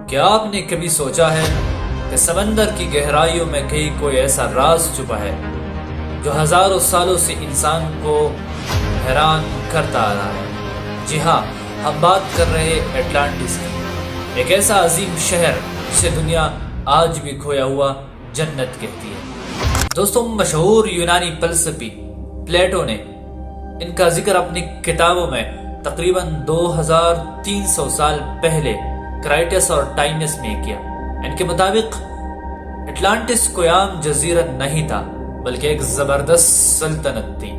کیا آپ نے کبھی سوچا ہے کہ سمندر کی گہرائیوں میں کہیں کوئی ایسا راز چھپا ہے جو ہزاروں سالوں سے انسان کو حیران کرتا آ رہا ہے؟ جی ہاں، ہم بات کر رہے اٹلانٹس کی، ایک ایسا عظیم شہر جسے دنیا آج بھی کھویا ہوا جنت کہتی ہے۔ دوستوں، مشہور یونانی فلسفی پلیٹو نے ان کا ذکر اپنی کتابوں میں تقریباً 2300 سال پہلے کرائٹس اور ٹائنس میں کیا۔ ان کے مطابق اٹلانٹس کوئی عام جزیرہ نہیں تھا بلکہ ایک زبردست سلطنت تھی۔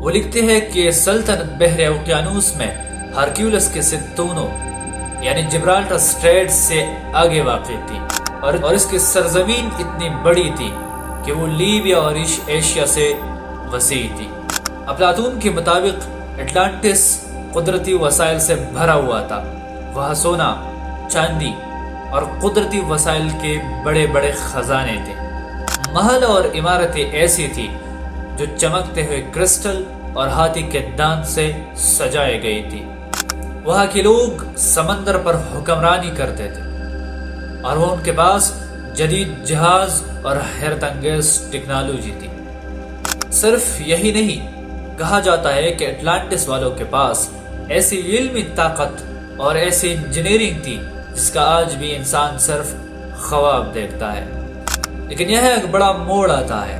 وہ لکھتے ہیں کہ یہ سلطنت بحر اوقیانوس میں ہرکیولس کے ستونوں یعنی جبرالٹر اسٹریٹ سے آگے واقع تھی، اور اس کی سرزمین اتنی بڑی تھی کہ وہ لیبیا اور ایشیا سے وسیع تھی۔ افلاطون کے مطابق اٹلانٹس قدرتی وسائل سے بھرا ہوا تھا۔ وہاں سونا، چاندی اور قدرتی وسائل کے بڑے بڑے خزانے تھے۔ محل اور عمارتیں ایسی تھی جو چمکتے ہوئے کرسٹل اور ہاتھی کے دانت سے سجائے گئی تھی۔ وہاں کے لوگ سمندر پر حکمرانی کرتے تھے اور وہ ان کے پاس جدید جہاز اور حیرت انگیز ٹیکنالوجی تھی۔ صرف یہی نہیں، کہا جاتا ہے کہ اٹلانٹس والوں کے پاس ایسی علمی طاقت اور ایسی انجینئرنگ تھی جس کا آج بھی انسان صرف خواب دیکھتا ہے۔ لیکن یہ ایک بڑا موڑ آتا ہے۔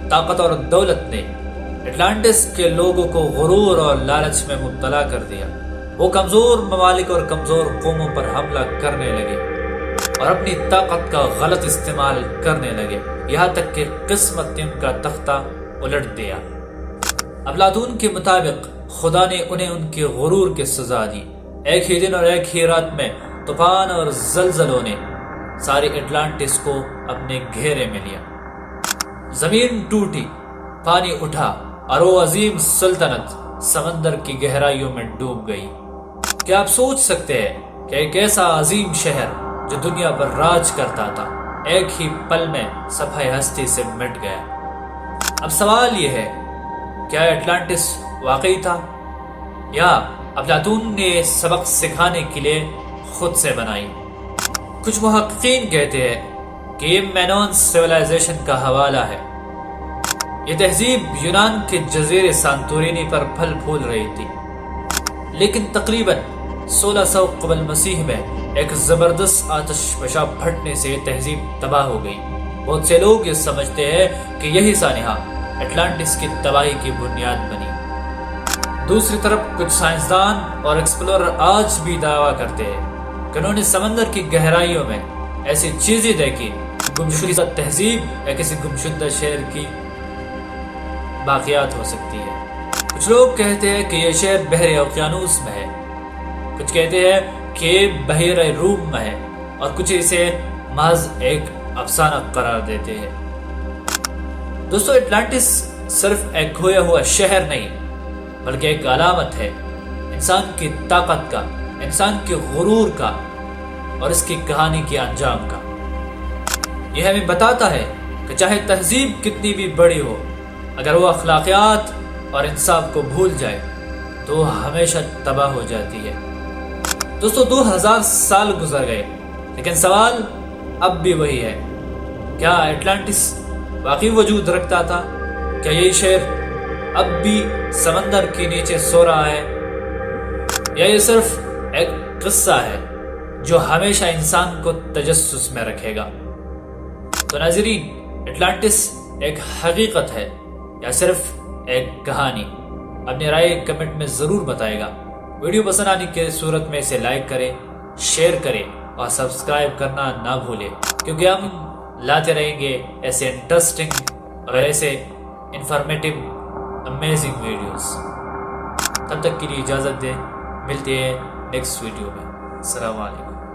طاقت اور دولت نے اٹلانٹس کے لوگوں کو غرور اور لالچ میں مبتلا کر دیا۔ وہ کمزور ممالک اور کمزور قوموں پر حملہ کرنے لگے اور اپنی طاقت کا غلط استعمال کرنے لگے، یہاں تک کہ قسمت نے ان کا تختہ الٹ دیا۔ افلاطون کے مطابق خدا نے انہیں ان کے غرور کی سزا دی۔ ایک ہی دن اور ایک ہی رات میں طوفان اور زلزلوں نے ساری اٹلانٹس کو اپنے گھیرے میں لیا۔ زمین ٹوٹی، پانی اٹھا اور وہ عظیم سلطنت سمندر کی گہرائیوں میں ڈوب گئی۔ کیا آپ سوچ سکتے ہیں کہ ایک ایسا عظیم شہر جو دنیا پر راج کرتا تھا ایک ہی پل میں صفحہ ہستی سے مٹ گیا؟ اب سوال یہ ہے، کیا اٹلانٹس واقعی تھا یا افلاطون نے سبق سکھانے کے لیے خود سے بنائی؟ کچھ محققین کہتے ہیں کہ یہ مینون سیولائزیشن کا حوالہ ہے۔ یہ تہذیب یونان کے جزیرے سانتورینی پر پھل پھول رہی تھی، لیکن تقریباً 1600 قبل مسیح میں ایک زبردست آتش فشاں پھٹنے سے یہ تہذیب تباہ ہو گئی۔ بہت سے لوگ یہ سمجھتے ہیں کہ یہی سانحہ اٹلانٹس کی تباہی کی بنیاد بنی۔ دوسری طرف کچھ سائنسدان اور ایکسپلورر آج بھی دعویٰ کرتے ہیں کہ انہوں نے سمندر کی گہرائیوں میں ایسی چیزیں دیکھی، گمشدہ تہذیب یا کسی گمشدہ شہر کی باقیات ہو سکتی ہے۔ کچھ لوگ کہتے ہیں کہ یہ شہر بحر اوقیانوس میں ہے، کچھ کہتے ہیں کہ یہ بحیرہ روم میں ہے، اور کچھ اسے محض ایک افسانہ قرار دیتے ہیں۔ دوستو، اٹلانٹس صرف ایک کھویا ہوا شہر نہیں بلکہ ایک علامت ہے انسان کی طاقت کا، انسان کے غرور کا اور اس کی کہانی کے انجام کا۔ یہ ہمیں بتاتا ہے کہ چاہے تہذیب کتنی بھی بڑی ہو، اگر وہ اخلاقیات اور انصاف کو بھول جائے تو وہ ہمیشہ تباہ ہو جاتی ہے۔ دوستو، 2000 سال گزر گئے لیکن سوال اب بھی وہی ہے، کیا اٹلانٹس واقعی وجود رکھتا تھا؟ کیا یہ شہر اب بھی سمندر کے نیچے سو رہا ہے، یا یہ صرف ایک قصہ ہے جو ہمیشہ انسان کو تجسس میں رکھے گا؟ تو ناظرین، اٹلانٹس ایک حقیقت ہے یا صرف ایک کہانی؟ اپنی رائے کمنٹ میں ضرور بتائے گا۔ ویڈیو پسند آنے کی صورت میں اسے لائک کریں، شیئر کریں اور سبسکرائب کرنا نہ بھولیں، کیونکہ ہم لاتے رہیں گے ایسے انٹرسٹنگ اور ایسے انفارمیٹیو امیزنگ ویڈیوز۔ تب تک کے لیے اجازت دیں، ملتے ہیں نیکسٹ ویڈیو میں۔ السلام علیکم۔